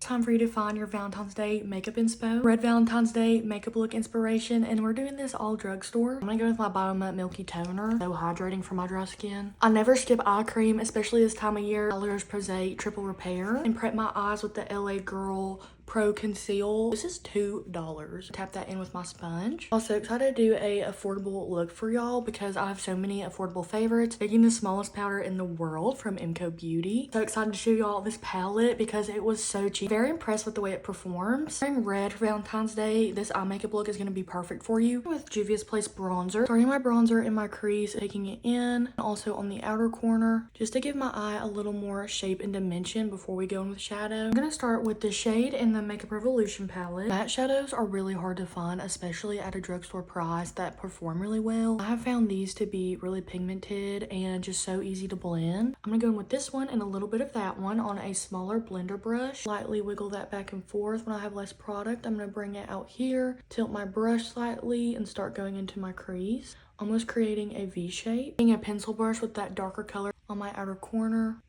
time for you to find your Valentine's Day makeup inspo, red Valentine's Day makeup look inspiration, and we're doing this all drugstore. I'm gonna go with my Biomut Milky Toner, so hydrating for my dry skin. I never skip eye cream, especially this time of year. La Roche-Posay Triple Repair, and prep my eyes with the LA Girl Pro Conceal. This is $2. Tap that in with my sponge. Also excited to do a affordable look for y'all because I have so many affordable favorites. Taking the smallest powder in the world from MCO Beauty. So excited to show y'all this palette because it was so cheap. Very impressed with the way it performs. Wearing red for Valentine's Day, this eye makeup look is going to be perfect for you. With Juvia's Place bronzer. Starting my bronzer in my crease, taking it in, and also on the outer corner, just to give my eye a little more shape and dimension before we go in with shadow. I'm going to start with the shade in the Makeup Revolution palette. Matte shadows are really hard to find, especially at a drugstore price, that perform really well. I have found these to be really pigmented and just so easy to blend. I'm gonna go in with this one and a little bit of that one on a smaller blender brush. Lightly wiggle that back and forth. When I have less product, I'm gonna bring it out here, tilt my brush slightly, and start going into my crease, almost creating a V shape. Taking a pencil brush with that darker color on my outer corner.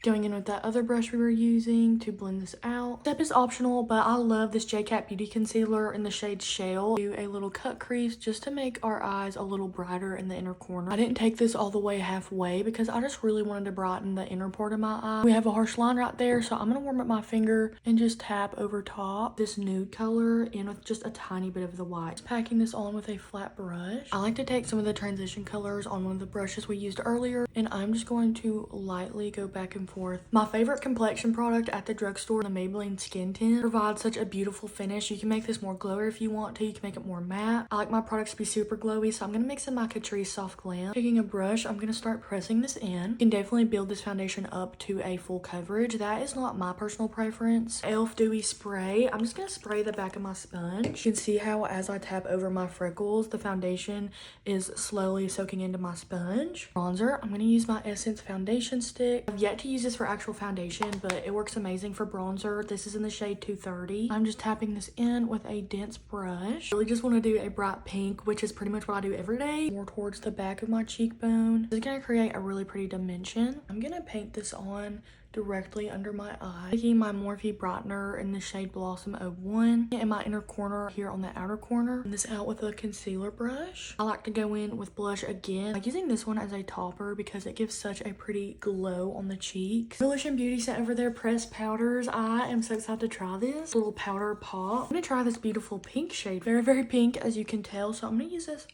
Going in with that other brush we were using to blend this out. Step is optional, but I love this JCat Beauty Concealer in the shade Shale. Do a little cut crease just to make our eyes a little brighter in the inner corner. I didn't take this all the way halfway because I just really wanted to brighten the inner part of my eye. We have a harsh line right there, so I'm gonna warm up my finger and just tap over top this nude color in with just a tiny bit of the white. Just packing this on with a flat brush. I like to take some of the transition colors on one of the brushes we used earlier, and I'm just going to lightly go back and forth. My favorite complexion product at the drugstore, the Maybelline Skin Tint, provides such a beautiful finish. You can make this more glowy if you want to. You can make it more matte. I like my products to be super glowy, so I'm going to mix in my Catrice Soft Glam. Taking a brush, I'm going to start pressing this in. You can definitely build this foundation up to a full coverage. That is not my personal preference. e.l.f. Dewy Spray. I'm just going to spray the back of my sponge. You can see how as I tap over my freckles, the foundation is slowly soaking into my sponge. Bronzer, I'm going to use my Essence foundation stick. I've yet to use this for actual foundation, but it works amazing for bronzer. This is in the shade 230. I'm just tapping this in with a dense brush. Really just want to do a bright pink, which is pretty much what I do every day. More towards the back of my cheekbone. This is going to create a really pretty dimension. I'm going to paint this on directly under my eye. Taking my Morphe brightener in the shade Blossom 01 in my inner corner here on the outer corner. And this out with a concealer brush. I like to go in with blush again. I like using this one as a topper because it gives such a pretty glow on the cheeks. Revolution Beauty sent over their pressed powders. I am so excited to try this little powder pop. I'm gonna try this beautiful pink shade. Very, very pink as you can tell. So I'm gonna use this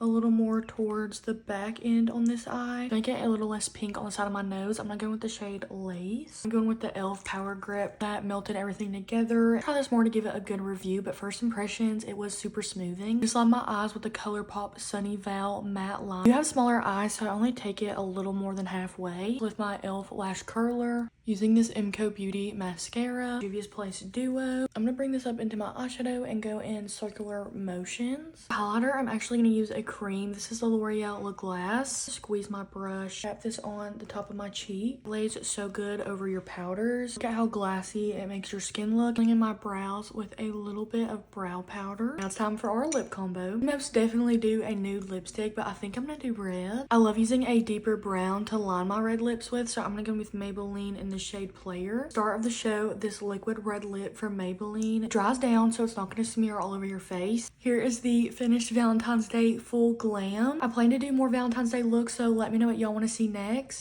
a little more towards the back end on this eye. Make it a little less pink on the side of my nose. I'm gonna go with the shade Lace. I'm going with the e.l.f. Power Grip that melted everything together. Try this more to give it a good review, but first impressions, it was super smoothing. Just line my eyes with the ColourPop Sunny Val matte line. You have smaller eyes, so I only take it a little more than halfway. With my e.l.f. lash curler, using this MCO Beauty mascara, Juvia's Place Duo. I'm gonna bring this up into my eyeshadow and go in circular motions. Highlighter, I'm actually gonna use a cream. This is the L'Oreal Le Glace. Squeeze my brush, tap this on the top of my cheek. Lays so good over your powders. Look at how glassy it makes your skin look. In my brows with a little bit of brow powder. Now it's time for our lip combo. Most definitely do a nude lipstick, but I think I'm gonna do red. I love using a deeper brown to line my red lips with, so I'm gonna go with Maybelline in the shade Player. Start of the show, this liquid red lip from Maybelline. It dries down, so it's not gonna smear all over your face. Here is the finished Valentine's Day full glam. I plan to do more Valentine's Day looks, so let me know what y'all want to see next.